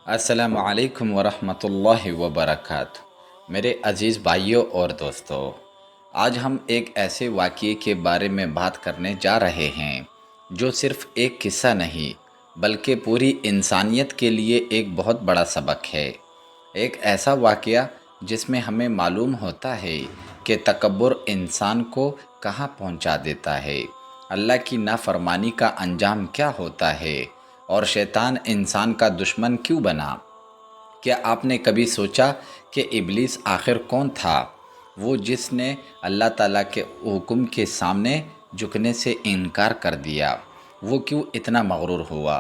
السلام علیکم ورحمۃ اللہ وبرکاتہ۔ میرے عزیز بھائیوں اور دوستو، آج ہم ایک ایسے واقعے کے بارے میں بات کرنے جا رہے ہیں جو صرف ایک قصہ نہیں بلکہ پوری انسانیت کے لیے ایک بہت بڑا سبق ہے۔ ایک ایسا واقعہ جس میں ہمیں معلوم ہوتا ہے کہ تکبر انسان کو کہاں پہنچا دیتا ہے، اللہ کی نافرمانی کا انجام کیا ہوتا ہے اور شیطان انسان کا دشمن کیوں بنا۔ کیا آپ نے کبھی سوچا کہ ابلیس آخر کون تھا؟ وہ جس نے اللہ تعالیٰ کے حکم کے سامنے جھکنے سے انکار کر دیا، وہ کیوں اتنا مغرور ہوا؟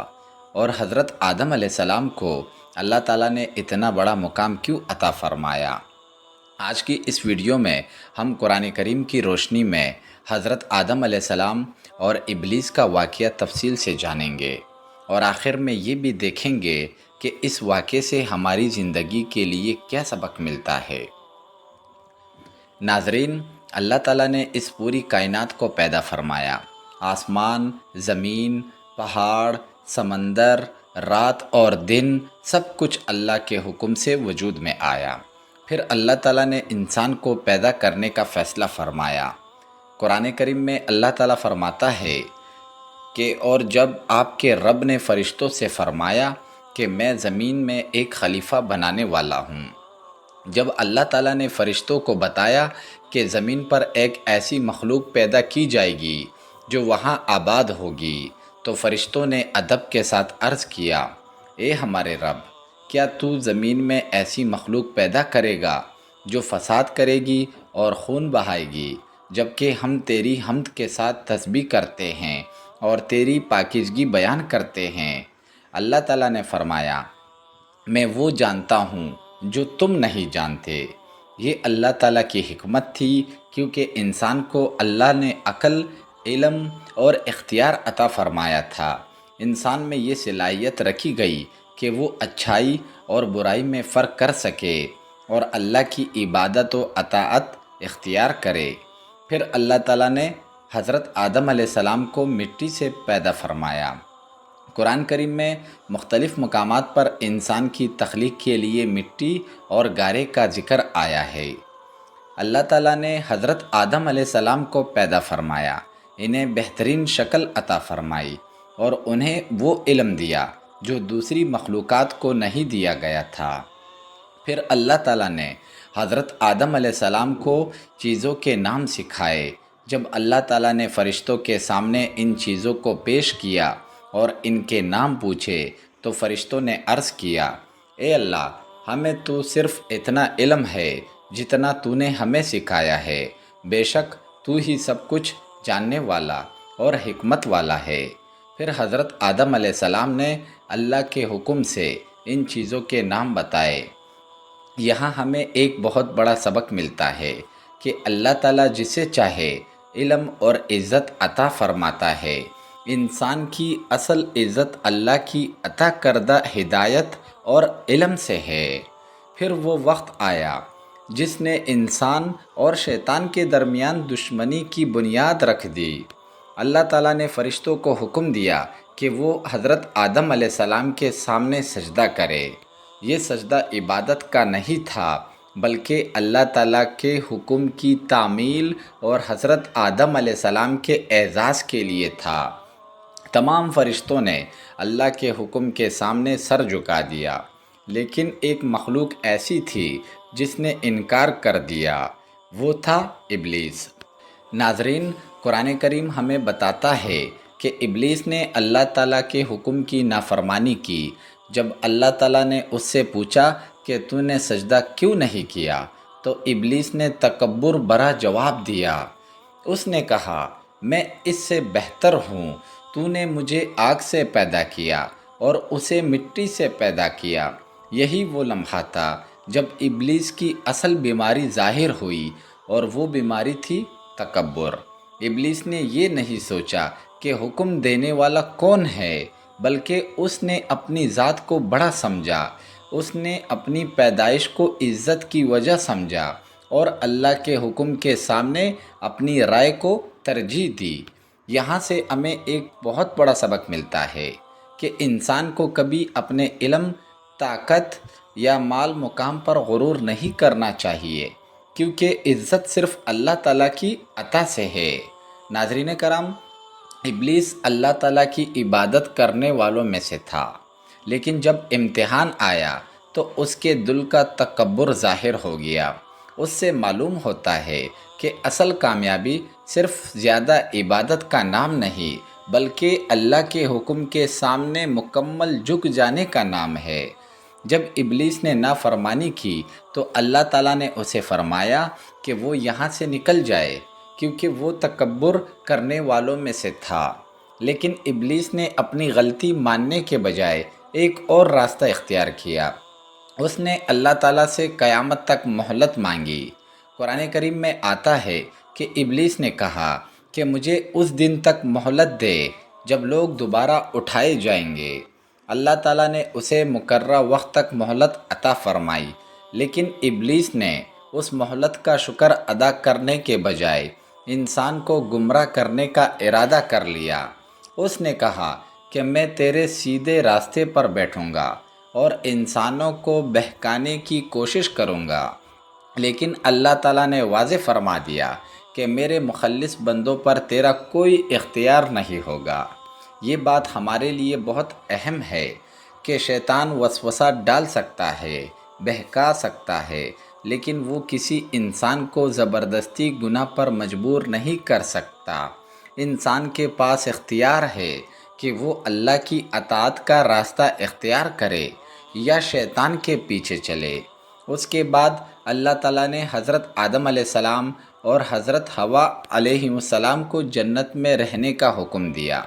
اور حضرت آدم علیہ السلام کو اللہ تعالیٰ نے اتنا بڑا مقام کیوں عطا فرمایا؟ آج کی اس ویڈیو میں ہم قرآن کریم کی روشنی میں حضرت آدم علیہ السلام اور ابلیس کا واقعہ تفصیل سے جانیں گے، اور آخر میں یہ بھی دیکھیں گے کہ اس واقعے سے ہماری زندگی کے لیے کیا سبق ملتا ہے۔ ناظرین، اللہ تعالیٰ نے اس پوری کائنات کو پیدا فرمایا۔ آسمان، زمین، پہاڑ، سمندر، رات اور دن، سب کچھ اللہ کے حکم سے وجود میں آیا۔ پھر اللہ تعالیٰ نے انسان کو پیدا کرنے کا فیصلہ فرمایا۔ قرآن کریم میں اللہ تعالیٰ فرماتا ہے کہ اور جب آپ کے رب نے فرشتوں سے فرمایا کہ میں زمین میں ایک خلیفہ بنانے والا ہوں، جب اللہ تعالیٰ نے فرشتوں کو بتایا کہ زمین پر ایک ایسی مخلوق پیدا کی جائے گی جو وہاں آباد ہوگی، تو فرشتوں نے ادب کے ساتھ عرض کیا، اے ہمارے رب، کیا تو زمین میں ایسی مخلوق پیدا کرے گا جو فساد کرے گی اور خون بہائے گی، جبکہ ہم تیری حمد کے ساتھ تسبیح کرتے ہیں اور تیری پاکیزگی بیان کرتے ہیں؟ اللہ تعالیٰ نے فرمایا، میں وہ جانتا ہوں جو تم نہیں جانتے۔ یہ اللہ تعالیٰ کی حکمت تھی، کیونکہ انسان کو اللہ نے عقل، علم اور اختیار عطا فرمایا تھا۔ انسان میں یہ صلاحیت رکھی گئی کہ وہ اچھائی اور برائی میں فرق کر سکے اور اللہ کی عبادت و اطاعت اختیار کرے۔ پھر اللہ تعالیٰ نے حضرت آدم علیہ السلام کو مٹی سے پیدا فرمایا۔ قرآن کریم میں مختلف مقامات پر انسان کی تخلیق کے لیے مٹی اور گارے کا ذکر آیا ہے۔ اللہ تعالیٰ نے حضرت آدم علیہ السلام کو پیدا فرمایا، انہیں بہترین شکل عطا فرمائی اور انہیں وہ علم دیا جو دوسری مخلوقات کو نہیں دیا گیا تھا۔ پھر اللہ تعالیٰ نے حضرت آدم علیہ السلام کو چیزوں کے نام سکھائے۔ جب اللہ تعالیٰ نے فرشتوں کے سامنے ان چیزوں کو پیش کیا اور ان کے نام پوچھے تو فرشتوں نے عرض کیا، اے اللہ، ہمیں تو صرف اتنا علم ہے جتنا تو نے ہمیں سکھایا ہے، بے شک تو ہی سب کچھ جاننے والا اور حکمت والا ہے۔ پھر حضرت آدم علیہ السلام نے اللہ کے حکم سے ان چیزوں کے نام بتائے۔ یہاں ہمیں ایک بہت بڑا سبق ملتا ہے کہ اللہ تعالیٰ جسے چاہے علم اور عزت عطا فرماتا ہے۔ انسان کی اصل عزت اللہ کی عطا کردہ ہدایت اور علم سے ہے۔ پھر وہ وقت آیا جس نے انسان اور شیطان کے درمیان دشمنی کی بنیاد رکھ دی۔ اللہ تعالیٰ نے فرشتوں کو حکم دیا کہ وہ حضرت آدم علیہ السلام کے سامنے سجدہ کرے۔ یہ سجدہ عبادت کا نہیں تھا بلکہ اللہ تعالیٰ کے حکم کی تعمیل اور حضرت آدم علیہ السلام کے اعزاز کے لیے تھا۔ تمام فرشتوں نے اللہ کے حکم کے سامنے سر جھکا دیا، لیکن ایک مخلوق ایسی تھی جس نے انکار کر دیا، وہ تھا ابلیس۔ ناظرین، قرآن کریم ہمیں بتاتا ہے کہ ابلیس نے اللہ تعالیٰ کے حکم کی نافرمانی کی۔ جب اللہ تعالیٰ نے اس سے پوچھا کہ تو نے سجدہ کیوں نہیں کیا، تو ابلیس نے تکبر بھرا جواب دیا۔ اس نے کہا، میں اس سے بہتر ہوں، تو نے مجھے آگ سے پیدا کیا اور اسے مٹی سے پیدا کیا۔ یہی وہ لمحہ تھا جب ابلیس کی اصل بیماری ظاہر ہوئی، اور وہ بیماری تھی تکبر۔ ابلیس نے یہ نہیں سوچا کہ حکم دینے والا کون ہے، بلکہ اس نے اپنی ذات کو بڑا سمجھا۔ اس نے اپنی پیدائش کو عزت کی وجہ سمجھا اور اللہ کے حکم کے سامنے اپنی رائے کو ترجیح دی۔ یہاں سے ہمیں ایک بہت بڑا سبق ملتا ہے کہ انسان کو کبھی اپنے علم طاقت یا مال مقام پر غرور نہیں کرنا چاہیے، کیونکہ عزت صرف اللہ تعالیٰ کی عطا سے ہے۔ ناظرین کرام، ابلیس اللہ تعالیٰ کی عبادت کرنے والوں میں سے تھا، لیکن جب امتحان آیا تو اس کے دل کا تکبر ظاہر ہو گیا۔ اس سے معلوم ہوتا ہے کہ اصل کامیابی صرف زیادہ عبادت کا نام نہیں، بلکہ اللہ کے حکم کے سامنے مکمل جھک جانے کا نام ہے۔ جب ابلیس نے نافرمانی کی تو اللہ تعالیٰ نے اسے فرمایا کہ وہ یہاں سے نکل جائے، کیونکہ وہ تکبر کرنے والوں میں سے تھا۔ لیکن ابلیس نے اپنی غلطی ماننے کے بجائے ایک اور راستہ اختیار کیا۔ اس نے اللہ تعالیٰ سے قیامت تک مہلت مانگی۔ قرآن کریم میں آتا ہے کہ ابلیس نے کہا کہ مجھے اس دن تک مہلت دے جب لوگ دوبارہ اٹھائے جائیں گے۔ اللہ تعالیٰ نے اسے مقررہ وقت تک مہلت عطا فرمائی، لیکن ابلیس نے اس مہلت کا شکر ادا کرنے کے بجائے انسان کو گمراہ کرنے کا ارادہ کر لیا۔ اس نے کہا کہ میں تیرے سیدھے راستے پر بیٹھوں گا اور انسانوں کو بہکانے کی کوشش کروں گا، لیکن اللہ تعالیٰ نے واضح فرما دیا کہ میرے مخلص بندوں پر تیرا کوئی اختیار نہیں ہوگا۔ یہ بات ہمارے لیے بہت اہم ہے کہ شیطان وسوسہ ڈال سکتا ہے، بہکا سکتا ہے، لیکن وہ کسی انسان کو زبردستی گناہ پر مجبور نہیں کر سکتا۔ انسان کے پاس اختیار ہے کہ وہ اللہ کی اطاعت کا راستہ اختیار کرے یا شیطان کے پیچھے چلے۔ اس کے بعد اللہ تعالیٰ نے حضرت آدم علیہ السلام اور حضرت حوا علیہ السلام کو جنت میں رہنے کا حکم دیا۔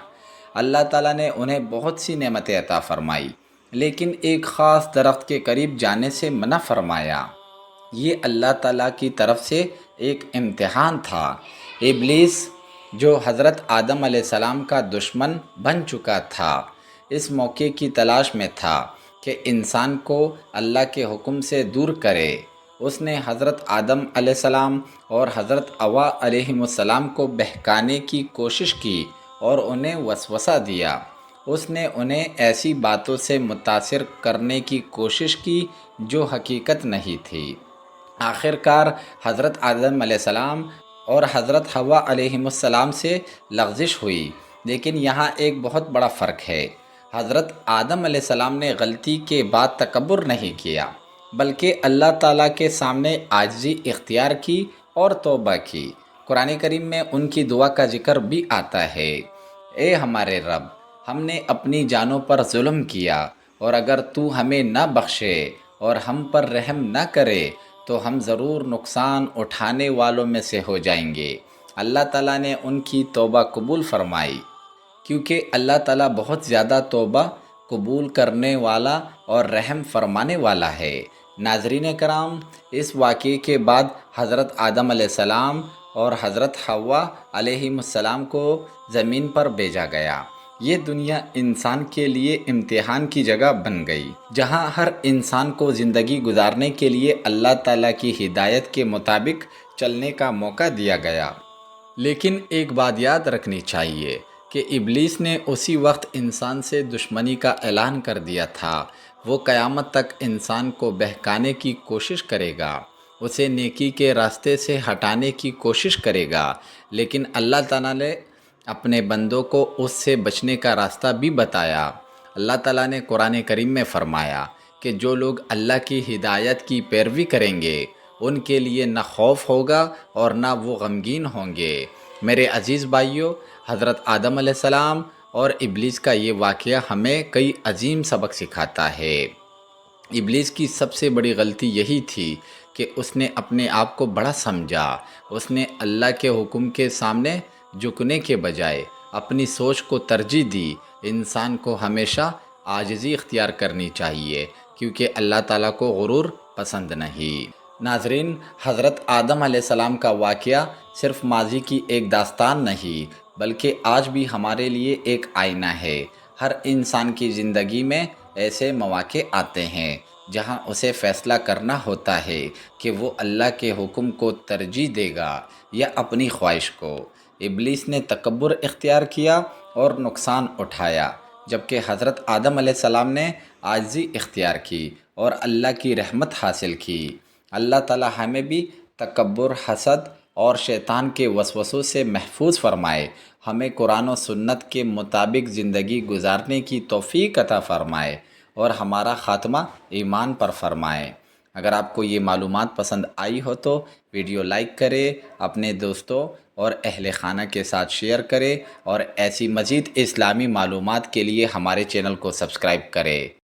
اللہ تعالیٰ نے انہیں بہت سی نعمتیں عطا فرمائی، لیکن ایک خاص درخت کے قریب جانے سے منع فرمایا۔ یہ اللہ تعالیٰ کی طرف سے ایک امتحان تھا۔ ابلیس جو حضرت آدم علیہ السلام کا دشمن بن چکا تھا، اس موقع کی تلاش میں تھا کہ انسان کو اللہ کے حکم سے دور کرے۔ اس نے حضرت آدم علیہ السلام اور حضرت حوا علیہ السلام کو بہکانے کی کوشش کی اور انہیں وسوسہ دیا۔ اس نے انہیں ایسی باتوں سے متاثر کرنے کی کوشش کی جو حقیقت نہیں تھی۔ آخر کار حضرت آدم علیہ السلام اور حضرت حوا علیہ السلام سے لغزش ہوئی، لیکن یہاں ایک بہت بڑا فرق ہے۔ حضرت آدم علیہ السلام نے غلطی کے بعد تکبر نہیں کیا، بلکہ اللہ تعالیٰ کے سامنے عاجزی اختیار کی اور توبہ کی۔ قرآن کریم میں ان کی دعا کا ذکر بھی آتا ہے، اے ہمارے رب، ہم نے اپنی جانوں پر ظلم کیا، اور اگر تو ہمیں نہ بخشے اور ہم پر رحم نہ کرے تو ہم ضرور نقصان اٹھانے والوں میں سے ہو جائیں گے۔ اللہ تعالیٰ نے ان کی توبہ قبول فرمائی، کیونکہ اللہ تعالیٰ بہت زیادہ توبہ قبول کرنے والا اور رحم فرمانے والا ہے۔ ناظرین کرام، اس واقعے کے بعد حضرت آدم علیہ السلام اور حضرت حوا علیہ السلام کو زمین پر بھیجا گیا۔ یہ دنیا انسان کے لیے امتحان کی جگہ بن گئی، جہاں ہر انسان کو زندگی گزارنے کے لیے اللہ تعالیٰ کی ہدایت کے مطابق چلنے کا موقع دیا گیا۔ لیکن ایک بات یاد رکھنی چاہیے کہ ابلیس نے اسی وقت انسان سے دشمنی کا اعلان کر دیا تھا۔ وہ قیامت تک انسان کو بہکانے کی کوشش کرے گا، اسے نیکی کے راستے سے ہٹانے کی کوشش کرے گا، لیکن اللہ تعالیٰ نے اپنے بندوں کو اس سے بچنے کا راستہ بھی بتایا۔ اللہ تعالیٰ نے قرآن کریم میں فرمایا کہ جو لوگ اللہ کی ہدایت کی پیروی کریں گے ان کے لیے نہ خوف ہوگا اور نہ وہ غمگین ہوں گے۔ میرے عزیز بھائیوں، حضرت آدم علیہ السلام اور ابلیس کا یہ واقعہ ہمیں کئی عظیم سبق سکھاتا ہے۔ ابلیس کی سب سے بڑی غلطی یہی تھی کہ اس نے اپنے آپ کو بڑا سمجھا۔ اس نے اللہ کے حکم کے سامنے جھکنے کے بجائے اپنی سوچ کو ترجیح دی۔ انسان کو ہمیشہ عاجزی اختیار کرنی چاہیے، کیونکہ اللہ تعالیٰ کو غرور پسند نہیں۔ ناظرین، حضرت آدم علیہ السلام کا واقعہ صرف ماضی کی ایک داستان نہیں، بلکہ آج بھی ہمارے لیے ایک آئینہ ہے۔ ہر انسان کی زندگی میں ایسے مواقع آتے ہیں جہاں اسے فیصلہ کرنا ہوتا ہے کہ وہ اللہ کے حکم کو ترجیح دے گا یا اپنی خواہش کو۔ ابلیس نے تکبر اختیار کیا اور نقصان اٹھایا، جبکہ حضرت آدم علیہ السلام نے عاجزی اختیار کی اور اللہ کی رحمت حاصل کی۔ اللہ تعالی ہمیں بھی تکبر، حسد اور شیطان کے وسوسوں سے محفوظ فرمائے، ہمیں قرآن و سنت کے مطابق زندگی گزارنے کی توفیق عطا فرمائے اور ہمارا خاتمہ ایمان پر فرمائے۔ اگر آپ کو یہ معلومات پسند آئی ہو تو ویڈیو لائک کرے، اپنے دوستوں اور اہل خانہ کے ساتھ شیئر کرے اور ایسی مزید اسلامی معلومات کے لیے ہمارے چینل کو سبسکرائب کرے۔